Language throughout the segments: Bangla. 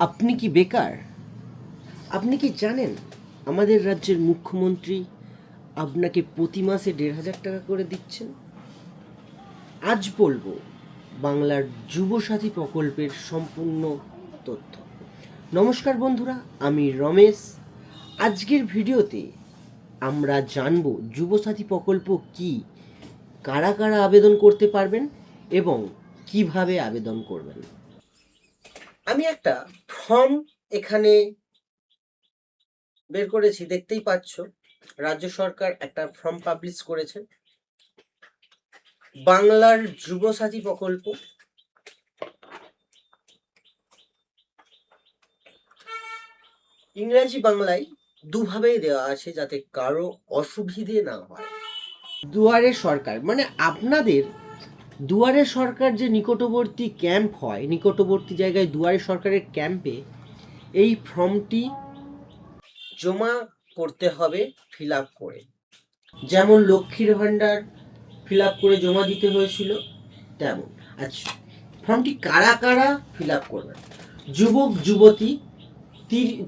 আপনি কি বেকার? আপনি কি জানেন আমাদের রাজ্যের মুখ্যমন্ত্রী আপনাকে প্রতি মাসে ১,৫০০ টাকা করে দিচ্ছেন? আজ বলবো বাংলার যুবসাথী প্রকল্পের সম্পূর্ণ তথ্য। নমস্কার বন্ধুরা, আমি রমেশ। আজকের ভিডিওতে আমরা জানব যুবসাথী প্রকল্প কি, কারা কারা আবেদন করতে পারবেন এবং কিভাবে আবেদন করবেন। আমি একটা ফর্ম এখানে বের করেছি, দেখতেই পাচ্ছ। রাজ্য সরকার একটা ফর্ম পাবলিশ করেছে, বাংলার যুবসাথী প্রকল্প। ইংরেজি বাংলায় দুভাবেই দেওয়া আছে যাতে কারো অসুবিধে না হয়। দুয়ারে সরকার মানে আপনাদের দুয়ারে সরকার যে নিকটবর্তী ক্যাম্প হয়, নিকটবর্তী জায়গায় দুয়ারে সরকারের ক্যাম্পে এই ফর্মটি জমা করতে হবে ফিল আপ করে। যেমন লক্ষ্মীর ভাণ্ডার ফিল আপ করে জমা দিতে হয়েছিল তেমন। আচ্ছা, ফর্মটি কারা কারা ফিল আপ করবেন? যুবক যুবতী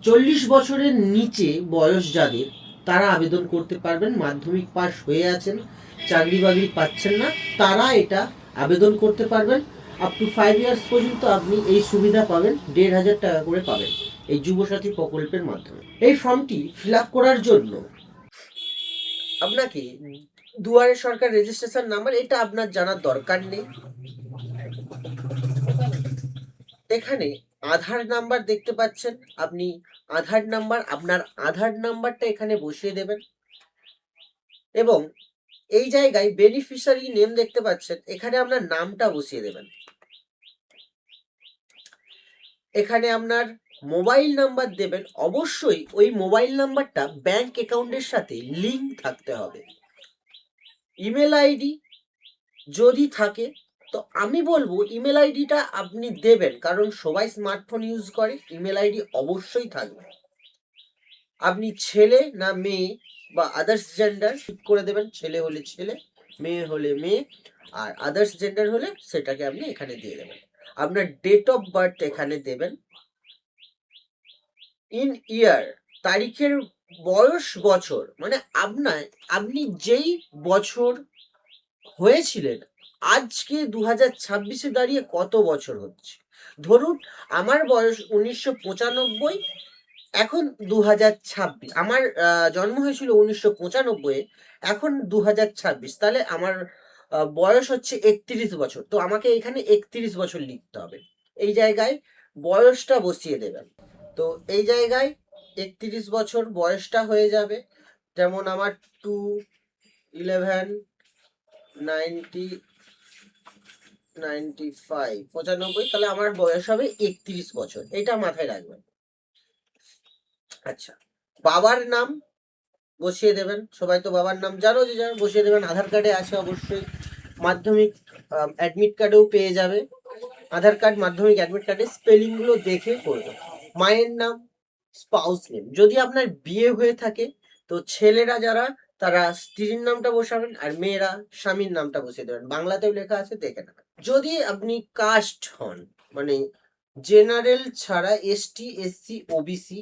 40 বছরের নিচে বয়স যাদের, তারা আবেদন করতে পারবেন। মাধ্যমিক পাস হয়ে আছেন, চাকরি বাকরি পাচ্ছেন না, তারা এটা আবেদন করতে পারবেন। আপ টু 5 ইয়ার্স পর্যন্ত আপনি এই সুবিধা পাবেন, ১,৫০০ টাকা করে পাবেন এই যুবসাথী প্রকল্পের মাধ্যমে। এই ফর্মটি ফিল আপ করার জন্য আপনাকে দুয়ারে সরকার রেজিস্ট্রেশন নাম্বার, এটা আপনার জানার দরকার নেই। এখানে আধার নাম্বার দেখতে পাচ্ছেন, আপনি আধার নাম্বার, আপনার আধার নাম্বারটা এখানে বসিয়ে দেবেন। এবং এই জায়গায় বেনিফিশিয়ারি নেম দেখতে পাচ্ছেন, এখানে আপনার নামটা বসিয়ে দেবেন। এখানে আপনার মোবাইল নাম্বার দেবেন, অবশ্যই ওই মোবাইল নাম্বারটা ব্যাংক অ্যাকাউন্টের সাথে লিংক থাকতে হবে। ইমেল আইডি যদি থাকে, তো আমি বলবো ইমেল আইডিটা আপনি দেবেন, কারণ সবাই স্মার্টফোন ইউজ করে, ইমেল আইডি অবশ্যই থাকবে। আপনি ছেলে না মেয়ে বা আদার্স জেন্ডার ঠিক করে দেবেন, ছেলে হলে ছেলে, মেয়ে হলে মেয়ে, আর আদার্স জেন্ডার হলে সেটাকে আপনি এখানে দিয়ে দেবেন। আপনার ডেট অফ বার্থ এখানে দেবেন। ইন ইয়ার, তারিখের বয়স বছর, মানে আপনি যেই বছর হয়েছিলেন, আজকে 2026-এ দাঁড়িয়ে কত বছর হচ্ছে। ধরুন আমার বয়স 1995, এখন 2026, আমার জন্ম হয়েছিল 1995-এ, এখন 2026, তাহলে আমার বয়স হচ্ছে 31 বছর। তো আমাকে এখানে 31 বছর লিখতে হবে, এই জায়গায় বয়সটা বসিয়ে দেবেন। তো এই জায়গায় 31 বছর বয়সটা হয়ে যাবে। যেমন আমার 2/11/95, তাহলে আমার বয়স হবে 31 বছর, এটা মাথায় রাখবেন। আচ্ছা, বাবার নাম বসিয়ে দেবেন। সবাই তো বাবার নাম জানো, যে যার বসিয়ে দেবেন। আধার কার্ডে আছে অবশ্যই, মাধ্যমিক অ্যাডমিট কার্ডেও পেয়ে যাবে। আধার কার্ড, মাধ্যমিক, অ্যাডমিট কার্ডে স্পেলিংগুলো দেখে করবে। মায়ের নাম, স্পাউস নেম, যদি আপনার বিয়ে হয়ে থাকে তো ছেলেরা যারা, তারা স্ত্রীর নামটা বসাবেন, আর মেয়েরা স্বামীর নামটা বসিয়ে দেবেন। বাংলাতেও লেখা আছে, দেখে নেবেন। যদি আপনি কাস্ট হন, মানে জেনারেল ছাড়া এসটি, এসসি, ওবিসি,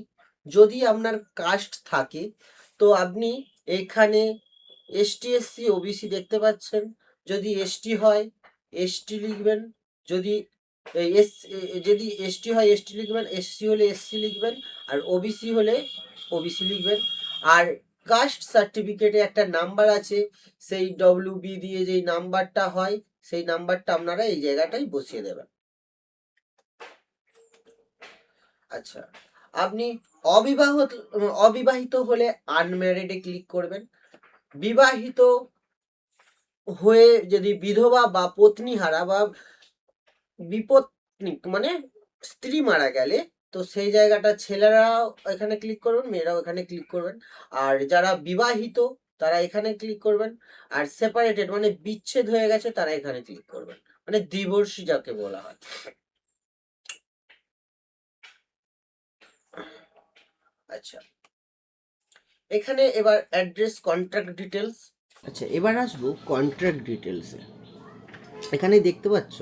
যদি আপনার কাস্ট থাকে, তো আপনি এখানে এসটি, এসসি, ওবিসি দেখতে পাচ্ছেন। যদি এসটি হয় এসটি লিখবেন, যদি যদি এসটি হয় এসটি লিখবেন, এসসি হলে এসসি লিখবেন, আর ওবিসি হলে ওবিসি লিখবেন। আর কাস্ট সার্টিফিকেটে একটা নাম্বার আছে, সেই ডব্লিউবি দিয়ে যেই নাম্বারটা হয়, সেই নাম্বারটা আপনারা এই জায়গাটাই বসিয়ে দেবেন। আচ্ছা, আপনি অবিবাহিত হলে আনম্যারিডে ক্লিক করবেন। বিবাহিত হয়ে যদি বিধবা বা পত্নীহারা বা বিপত্নী, মানে স্ত্রী মারা গেলে, তো সেই জায়গাটা ছেলেরাও এখানে ক্লিক করবেন, মেয়েরাও এখানে ক্লিক করবেন। আর যারা বিবাহিত তারা এখানে ক্লিক করবেন, আর সেপারেটেড মানে বিচ্ছেদ হয়ে গেছে, তারা এখানে ক্লিক করবেন, মানে ডিভোর্সি যাকে বলা হয়। আচ্ছা, এখানে এবার অ্যাড্রেস, কন্ট্যাক্ট ডিটেলস। আচ্ছা, এবার আসবো কন্ট্রাক্ট ডিটেলসে। এখানে দেখতে পাচ্ছ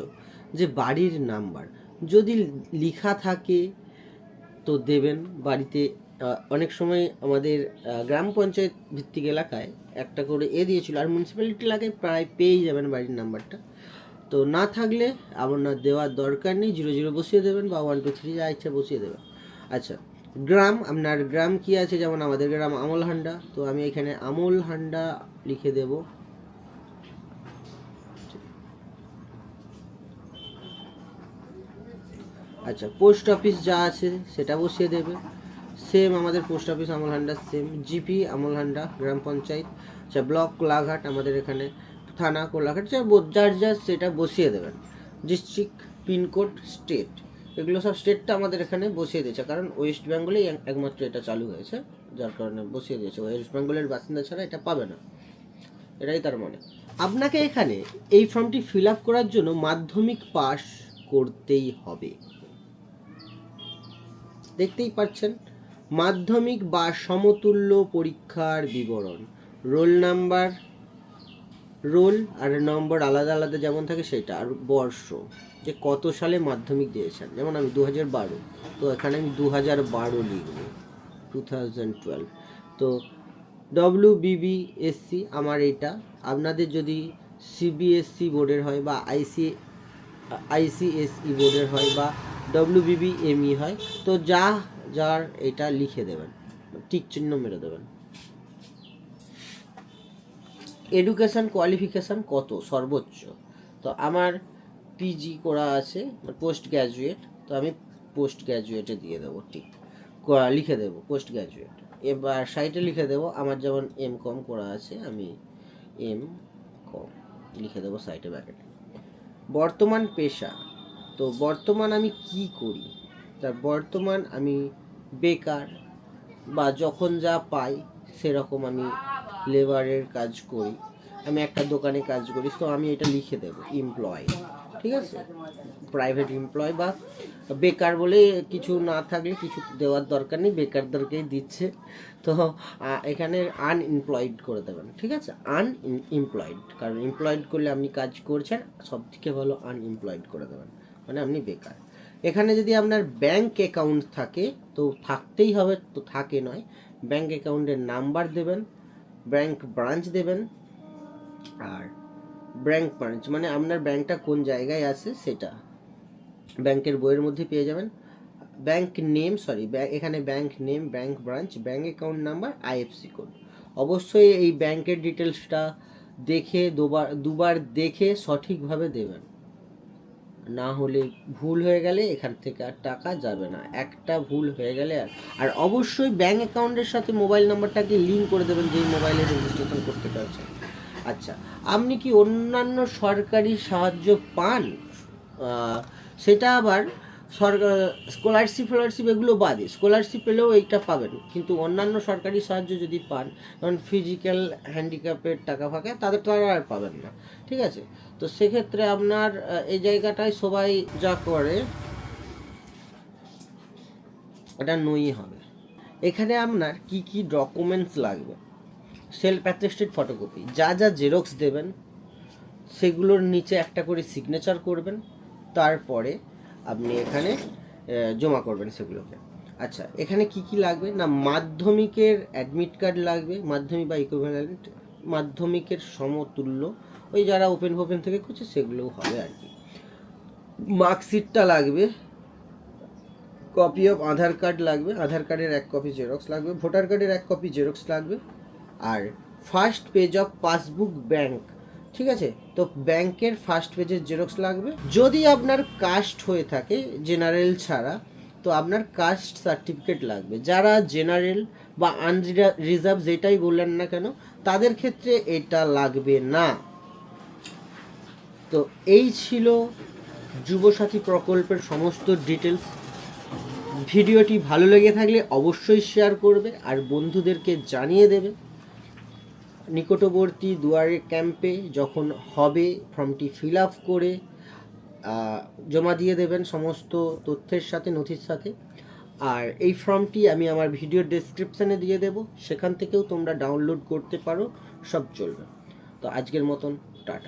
যে বাড়ির নাম্বার যদি লেখা থাকে তো দেবেন বাড়িতে। অনেক সময় আমাদের গ্রাম পঞ্চায়েত ভিত্তিক এলাকায় একটা করে দিয়েছিল, আর মিউনিসিপ্যালিটি এলাকায় প্রায় পেয়েই যাবেন বাড়ির নাম্বারটা। তো না থাকলে আপনার দেওয়ার দরকার নেই, 00 বসিয়ে দেবেন বা 1 2 3 যা ইচ্ছা বসিয়ে দেবেন। আচ্ছা, গ্রাম, আপনার গ্রাম কি আছে, যেমন আমাদের গ্রাম আমলহান্ডা, তো আমি এখানে আমলহান্ডা লিখে দেব। আচ্ছা, পোস্ট অফিস যা আছে সেটা বসিয়ে দেবে, সেম আমাদের পোস্ট অফিস আমলহান্ডা সেম, জিপি আমলহান্ডা গ্রাম পঞ্চায়েত। আচ্ছা, ব্লক কোলাঘাট আমাদের এখানে, থানা কোলাঘাট, যার যার সেটা বসিয়ে দেবেন। ডিস্ট্রিক্ট, পিনকোড, স্টেট, এগুলো সব স্টেটটা আমাদের এখানে বসিয়ে দিয়েছে, কারণ ওয়েস্ট বেঙ্গলেই একমাত্র এটা চালু হয়েছে, যার কারণে বসিয়ে দিয়েছে। ওয়েস্ট বেঙ্গলের বাসিন্দা ছাড়া এটা পাবে না, এটাই তার মানে। আপনাকে এখানে এই ফর্মটি ফিল আপ করার জন্য মাধ্যমিক পাস করতেই হবে। দেখতেই পাচ্ছেন, মাধ্যমিক বা সমতুল্য পরীক্ষার বিবরণ, রোল নাম্বার, রোল আর নম্বর আলাদা আলাদা যেমন থাকে সেটা, আর বর্ষ, যে কত সালে মাধ্যমিক দিয়েছেন। যেমন আমি 2012, তো এখানে আমি 2012 লিখব, 2012। তো WBBSC আমার এটা। আপনাদের যদি CBSC বোর্ডের হয় বা ICSE বোর্ডের হয় বা WBBME হয়, তো যার এটা লিখে দেবেন, টিক চিহ্ন মেরে দেবেন। এডুকেশান কোয়ালিফিকেশান কত সর্বোচ্চ, তো আমার পিজি করা আছে, পোস্ট গ্র্যাজুয়েট, তো আমি পোস্ট গ্র্যাজুয়েটে দিয়ে দেবো, ঠিক লিখে দেবো পোস্ট গ্র্যাজুয়েট। এবার সাইটে লিখে দেবো আমার যেমন MCOM করা আছে, আমি MCOM লিখে দেবো সাইটে ব্র্যাকেটে। বর্তমান পেশা, তো বর্তমান আমি কি করি, তার বর্তমান আমি বেকার, বা যখন যা পাই সেরকম আমি লেবারের কাজ করি, আমি একটা দোকানে কাজ করি, তো আমি এটা লিখে দেবো এমপ্লয়। ঠিক আছে, প্রাইভেট এমপ্লয় বা বেকার বলে কিছু না থাকলে কিছু দেওয়ার দরকার নেই, বেকারদেরকেই দিচ্ছে, তো এখানে আনএমপ্লয়েড করে দেবেন। ঠিক আছে, আনএমপ্লয়েড, কারণ এমপ্লয়েড করলে আপনি কাজ করছেন, সব থেকে ভালো আনএমপ্লয়েড করে দেবেন, মানে আপনি বেকার। এখানে যদি আপনার ব্যাংক অ্যাকাউন্ট থাকে তো থাকতেই হবে, তো থাকে নয়, ব্যাংক অ্যাকাউন্টের নাম্বার দেবেন, ব্যাংক ব্রাঞ্চ দেবেন, আর ব্যাংক ব্রাঞ্চ মানে আপনার ব্যাংকটা কোন জায়গায় আছে সেটা ব্যাংকের বইয়ের মধ্যে পেয়ে যাবেন। ব্যাংক নেম, এখানে bank name, bank branch, bank account number, IFSC code. অবশ্যই এই ব্যাংকের ডিটেলসটা দেখে দুবার দেখে সঠিকভাবে দেবেন, না হলে ভুল হয়ে গেলে এখান থেকে আর টাকা যাবে না, একটা ভুল হয়ে গেলে আর অবশ্যই ব্যাংক অ্যাকাউন্টের সাথে মোবাইল নাম্বারটাকে লিঙ্ক করে দেবেন, যেই মোবাইলে রেজিস্ট্রেশন করতে পারছেন। আচ্ছা, আপনি কি অন্যান্য সরকারি সাহায্য পান, সেটা আবার সরকার স্কলারশিপ এগুলো বাদে, স্কলারশিপ পেলেও এইটা পাবেন, কিন্তু অন্যান্য সরকারি সাহায্য যদি পান, কারণ ফিজিক্যাল হ্যান্ডিক্যাপের টাকা ফাঁকা তারা আর পাবেন না। ঠিক আছে, তো সেক্ষেত্রে আপনার এই জায়গাটায় সবাই যা করে এটা নই হবে। এখানে আপনার কি কি ডকুমেন্টস লাগবে, সেলফ অ্যাটেস্টেড ফটোকপি, যা জেরক্স দেবেন সেগুলোর নিচে একটা করে সিগনেচার করবেন, তারপরে আপনি এখানে জমা করবেন সেগুলোকে। আচ্ছা, এখানে কি কি লাগবে না, মাধ্যমিকের অ্যাডমিট কার্ড লাগবে, মাধ্যমিক বা ইকুইভ্যালেন্ট, মাধ্যমিকের সমতুল্য, ওই যারা ওপেন থেকে করছে সেগুলোও হবে আর কি। মার্কশিটটা লাগবে, কপি অফ আধার কার্ড লাগবে, আধার কার্ডের 1 কপি জেরক্স লাগবে, ভোটার কার্ডের 1 কপি জেরক্স লাগবে, আর first page of passbook bank. ঠিক আছে, তো ব্যাংকের ফার্স্ট পেজের জেরক্স লাগবে। যদি আপনার কাস্ট হয়ে থাকে জেনারেল ছাড়া, তো আপনার কাস্ট সার্টিফিকেট লাগবে। যারা জেনারেল বা আনরিজার্ভ যেটাই বললেন না কেন, তাদের ক্ষেত্রে এটা লাগবে না। তো এই ছিল যুবসাথী প্রকল্পের সমস্ত ডিটেলস। ভিডিওটি ভালো লেগে থাকলে অবশ্যই শেয়ার করবে আর বন্ধুদেরকে জানিয়ে দেবে। নিকটবর্তী দুয়ারে ক্যাম্পে যখন হবে ফর্মটি ফিল আপ করে জমা দিয়ে দেবেন সমস্ত তথ্যের সাথে, নথির সাথে। আর এই ফর্মটি আমি আমার ভিডিওর ডেসক্রিপশানে দিয়ে দেব, সেখান থেকেও তোমরা ডাউনলোড করতে পারো, সব চলবে। তো আজকের মতন টাটা।